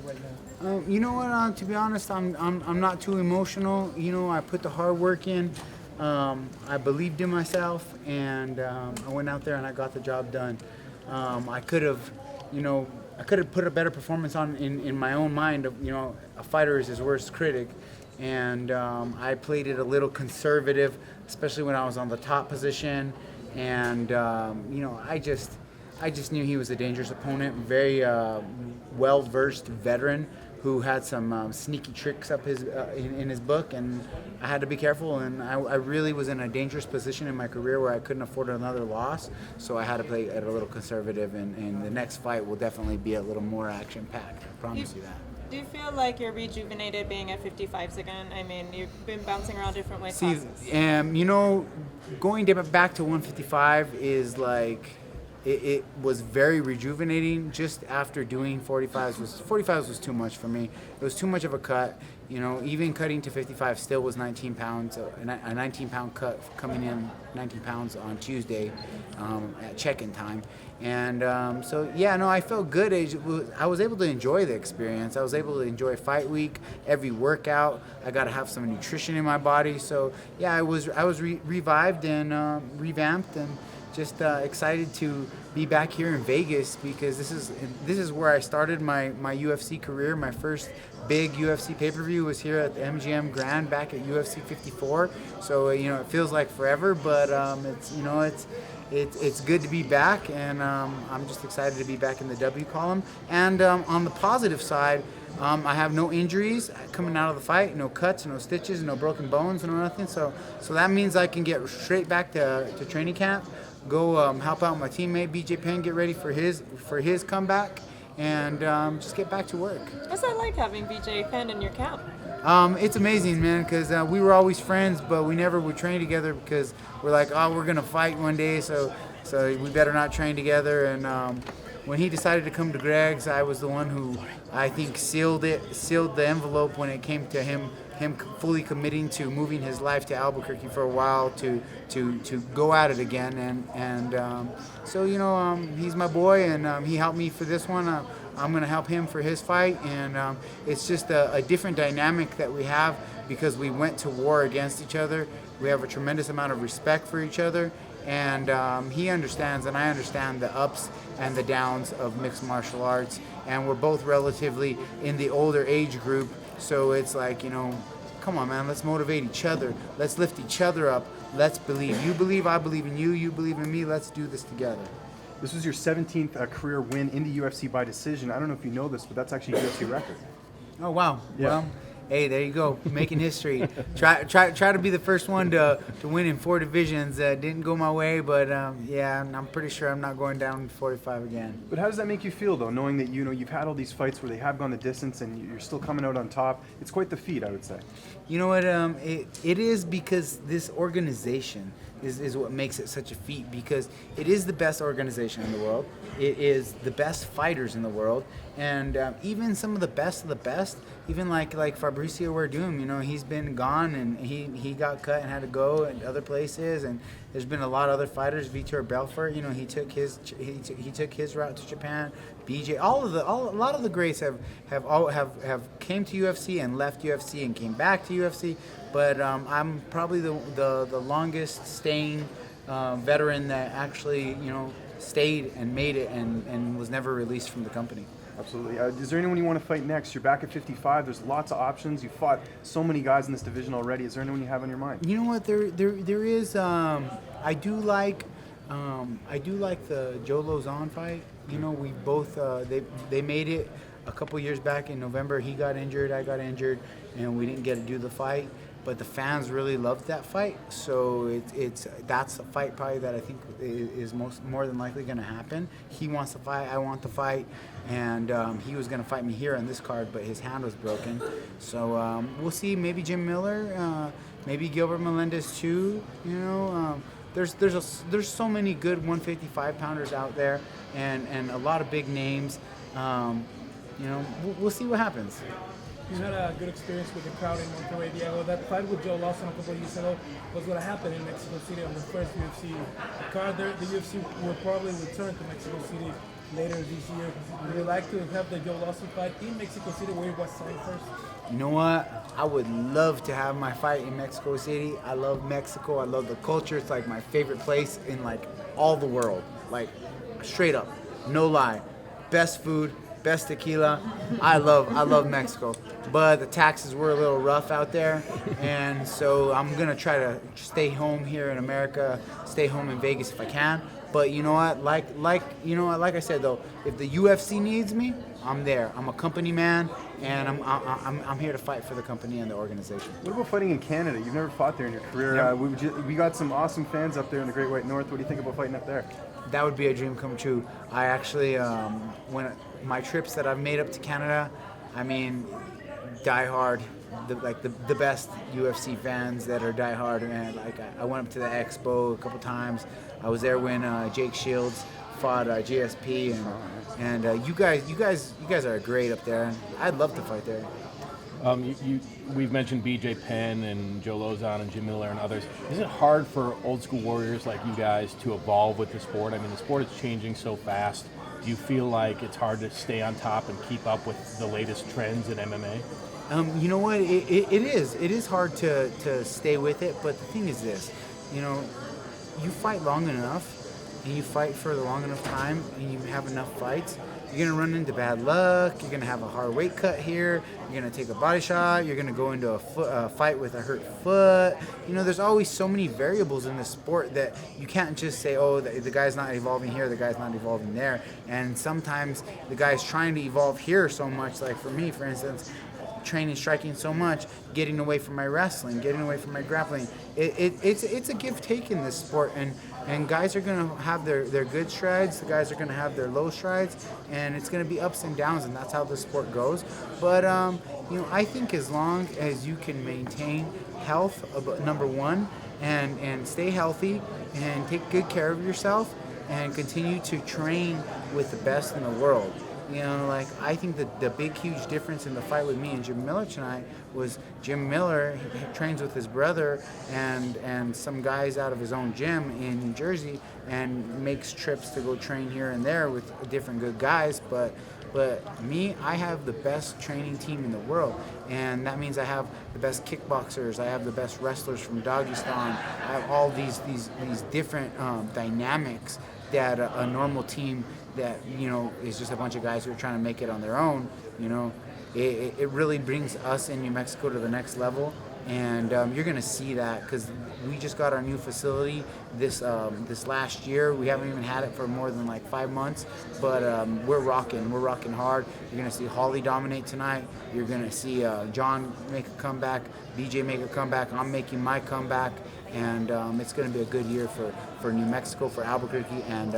right now? You know what? To be honest, I'm not too emotional. You know, I put the hard work in. I believed in myself, and I went out there and I got the job done. I could have, you know, I could have put a better performance on in my own mind. You know, a fighter is his worst critic, and I played it a little conservative, especially when I was on the top position. And you know, I just knew he was a dangerous opponent, very well-versed veteran who had some sneaky tricks up in his book, and I had to be careful. And I really was in a dangerous position in my career where I couldn't afford another loss, so I had to play it a little conservative. And the next fight will definitely be a little more action-packed. I promise you that. Do you feel like you're rejuvenated being at 55s again? I mean, you've been bouncing around different weight classes. You know, going back to 155 is like, it was very rejuvenating. Just after doing 45s was too much for me. It was too much of a cut. You know, even cutting to 55 still was 19 pounds. A 19-pound cut coming in 19 pounds on Tuesday at check-in time. And so, yeah, no, I felt good. I was able to enjoy the experience. I was able to enjoy fight week, every workout. I got to have some nutrition in my body. So, yeah, I was revived and revamped, and just excited to be back here in Vegas, because this is where I started my UFC career. My first big UFC pay-per-view was here at the MGM Grand back at UFC 54. So you know, it feels like forever, but it's good to be back, and I'm just excited to be back in the W column. And on the positive side, I have no injuries coming out of the fight, no cuts, no stitches, no broken bones, no nothing. So that means I can get straight back to training camp, go help out my teammate BJ Penn, get ready for his comeback, and just get back to work. What's that like having BJ Penn in your camp? It's amazing, man, because we were always friends, but we never would train together because we're like, oh, we're gonna fight one day, so we better not train together. And when he decided to come to Greg's, I was the one who I think sealed the envelope when it came to him fully committing to moving his life to Albuquerque for a while to go at it again. And so, you know, he's my boy, and he helped me for this one. I'm going to help him for his fight, and it's just a different dynamic that we have because we went to war against each other. We have a tremendous amount of respect for each other, and he understands, and I understand the ups and the downs of mixed martial arts, and we're both relatively in the older age group, so it's like, you know, come on, man, let's motivate each other, let's lift each other up, let's believe. You believe, I believe in you, you believe in me, let's do this together. This was your 17th career win in the UFC by decision. I don't know if you know this, but that's actually a UFC record. Oh, wow. Yeah. Well, hey, there you go, making history. Try to be the first one to win in 4 divisions. Didn't go my way, but yeah, I'm pretty sure I'm not going down to 45 again. But how does that make you feel, though, knowing that you've had all these fights where they have gone the distance and you're still coming out on top? It's quite the feat, I would say. You know what? It is, because this organization is what makes it such a feat, because it is the best organization in the world. It is the best fighters in the world, and even some of the best, even like Fabricio Werdum, you know, he's been gone, and he got cut and had to go at other places, and there's been a lot of other fighters. Vitor Belfort, you know, he took his route to Japan. BJ, a lot of the greats have came to UFC and left UFC and came back to UFC, but I'm probably the longest staying veteran that actually, you know, stayed and made it and was never released from the company. Absolutely. Is there anyone you want to fight next? You're back at 55. There's lots of options. You fought so many guys in this division already. Is there anyone you have on your mind? You know what? There is. I do like the Joe Lozon fight. You know, we both they made it a couple years back in November. He got injured, I got injured, and we didn't get to do the fight. But the fans really loved that fight, so that's a fight probably that I think is more than likely going to happen. He wants to fight, I want to fight, and he was going to fight me here on this card, but his hand was broken. So we'll see. Maybe Jim Miller, maybe Gilbert Melendez too. You know, there's so many good 155 pounders out there, and a lot of big names. You know, we'll see what happens. You had a good experience with the crowd in Monterrey, Diego. That fight with Joe Lawson a couple of years ago was going to happen in Mexico City on the first UFC card. The UFC will probably return to Mexico City later this year. Would you like to have the Joe Lawson fight in Mexico City, where it was signed first? You know what? I would love to have my fight in Mexico City. I love Mexico. I love the culture. It's like my favorite place in like all the world. Like straight up, no lie. Best food, best tequila. I love Mexico. But the taxes were a little rough out there, and so I'm gonna try to stay home here in America, stay home in Vegas if I can. But you know what? Like I said though, if the UFC needs me, I'm there. I'm a company man, and I'm here to fight for the company and the organization. What about fighting in Canada? You've never fought there in your career. Yep. We got some awesome fans up there in the Great White North. What do you think about fighting up there? That would be a dream come true. I actually, when my trips that I've made up to Canada, I mean, die hard, the best UFC fans that are die hard, man. Like I went up to the Expo a couple times. I was there when Jake Shields fought GSP, and you guys are great up there. I'd love to fight there. We've mentioned BJ Penn and Joe Lozon and Jim Miller and others. Is it hard for old school warriors like you guys to evolve with the sport? I mean, the sport is changing so fast. Do you feel like it's hard to stay on top and keep up with the latest trends in MMA? You know what? It is. It is hard to stay with it, but the thing is this, you fight long enough and you fight for the long enough time and you have enough fights, you're going to run into bad luck, you're going to have a hard weight cut here, you're going to take a body shot, you're going to go into a fight with a hurt foot. There's always so many variables in this sport that you can't just say, oh, the guy's not evolving here, the guy's not evolving there. And sometimes the guy's trying to evolve here so much, like for me, for instance, training striking so much, getting away from my wrestling, getting away from my grappling. It's a give take in this sport, and guys are going to have their good strides, the guys are going to have their low strides, and it's going to be ups and downs, and that's how the sport goes. But I think as long as you can maintain health, number one, and stay healthy and take good care of yourself and continue to train with the best in the world. I think that the big, huge difference in the fight with me and Jim Miller tonight was Jim Miller trains with his brother and some guys out of his own gym in New Jersey and makes trips to go train here and there with different good guys. But me, I have the best training team in the world, and that means I have the best kickboxers, I have the best wrestlers from Dagestan, I have all these different dynamics that a normal team that is just a bunch of guys who are trying to make it on their own. It really brings us in New Mexico to the next level, and you're going to see that because we just got our new facility this last year. We haven't even had it for more than like 5 months, but we're rocking hard. You're going to see Holly dominate tonight. You're going to see John make a comeback, BJ make a comeback. I'm making my comeback. And it's going to be a good year for New Mexico, for Albuquerque, and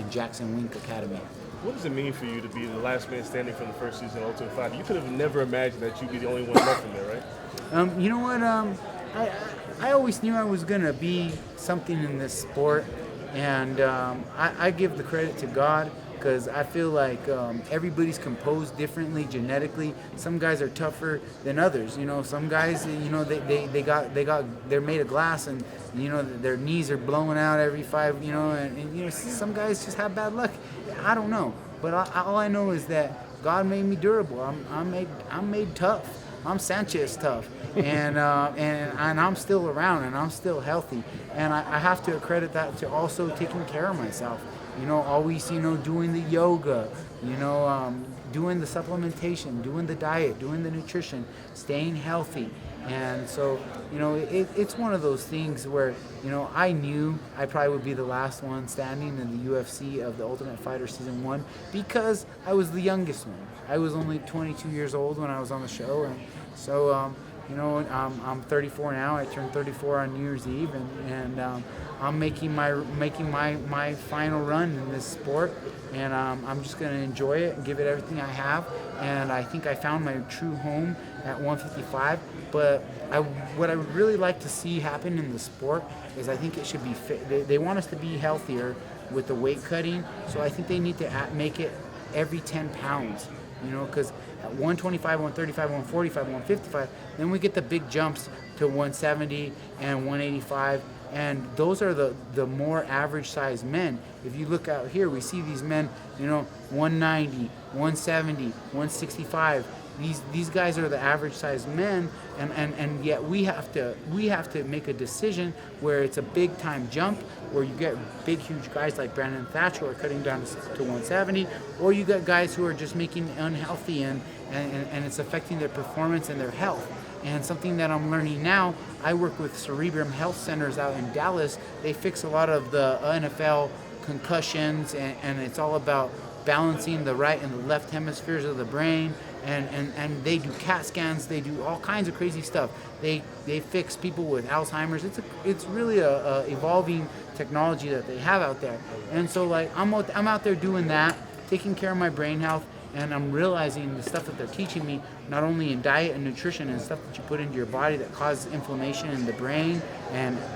Jackson Wink Academy. What does it mean for you to be the last man standing from the first season of Ultimate Fighter? You could have never imagined that you'd be the only one left in there, right? You know what? I always knew I was going to be something in this sport, and I give the credit to God, because I feel like everybody's composed differently genetically. Some guys are tougher than others. Some guys, they're made of glass, and their knees are blowing out every 5. And some guys just have bad luck. I don't know, but all I know is that God made me durable. I'm made tough. I'm Sanchez tough, and I'm still around, and I'm still healthy, and I have to accredit that to also taking care of myself. Always, doing the yoga, doing the supplementation, doing the diet, doing the nutrition, staying healthy. And so, it's one of those things where, I knew I probably would be the last one standing in the UFC of the Ultimate Fighter Season 1 because I was the youngest one. I was only 22 years old when I was on the show. And so, I'm 34 now. I turned 34 on New Year's Eve, and I'm making my final run in this sport, and I'm just going to enjoy it and give it everything I have. And I think I found my true home at 155. But what I would really like to see happen in the sport is I think it should be fit. They want us to be healthier with the weight cutting, so I think they need to make it every 10 pounds. Because at 125, 135, 145, 155, then we get the big jumps to 170 and 185. and those are the more average sized men. If you look out here, we see these men, 190, 170, 165. These guys are the average sized men, and yet we have to make a decision where it's a big time jump, where you get big huge guys like Brandon Thatcher who are cutting down to 170, or you got guys who are just making it unhealthy and it's affecting their performance and their health. And something that I'm learning now, I work with Cerebrum Health Centers out in Dallas. They fix a lot of the NFL concussions, and it's all about balancing the right and the left hemispheres of the brain. And they do CAT scans. They do all kinds of crazy stuff. They fix people with Alzheimer's. It's really a evolving technology that they have out there. And so like I'm out there doing that, taking care of my brain health. And I'm realizing the stuff that they're teaching me, not only in diet and nutrition and stuff that you put into your body that causes inflammation in the brain,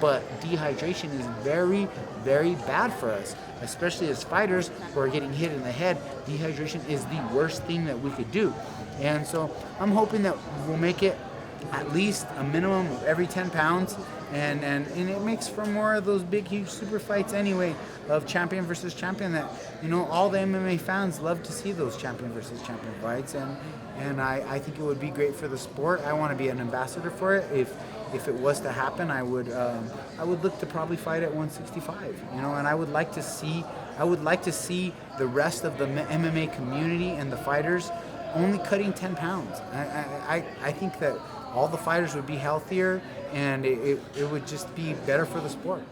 but dehydration is very, very bad for us, especially as fighters who are getting hit in the head. Dehydration is the worst thing that we could do. And so I'm hoping that we'll make it at least a minimum of every 10 pounds, and it makes for more of those big, huge super fights anyway, of champion versus champion that, all the MMA fans love to see those champion versus champion fights, and I think it would be great for the sport. I want to be an ambassador for it. If it was to happen, I would look to probably fight at 165, and I would like to see the rest of the MMA community and the fighters only cutting 10 pounds. I think that all the fighters would be healthier, and it would just be better for the sport.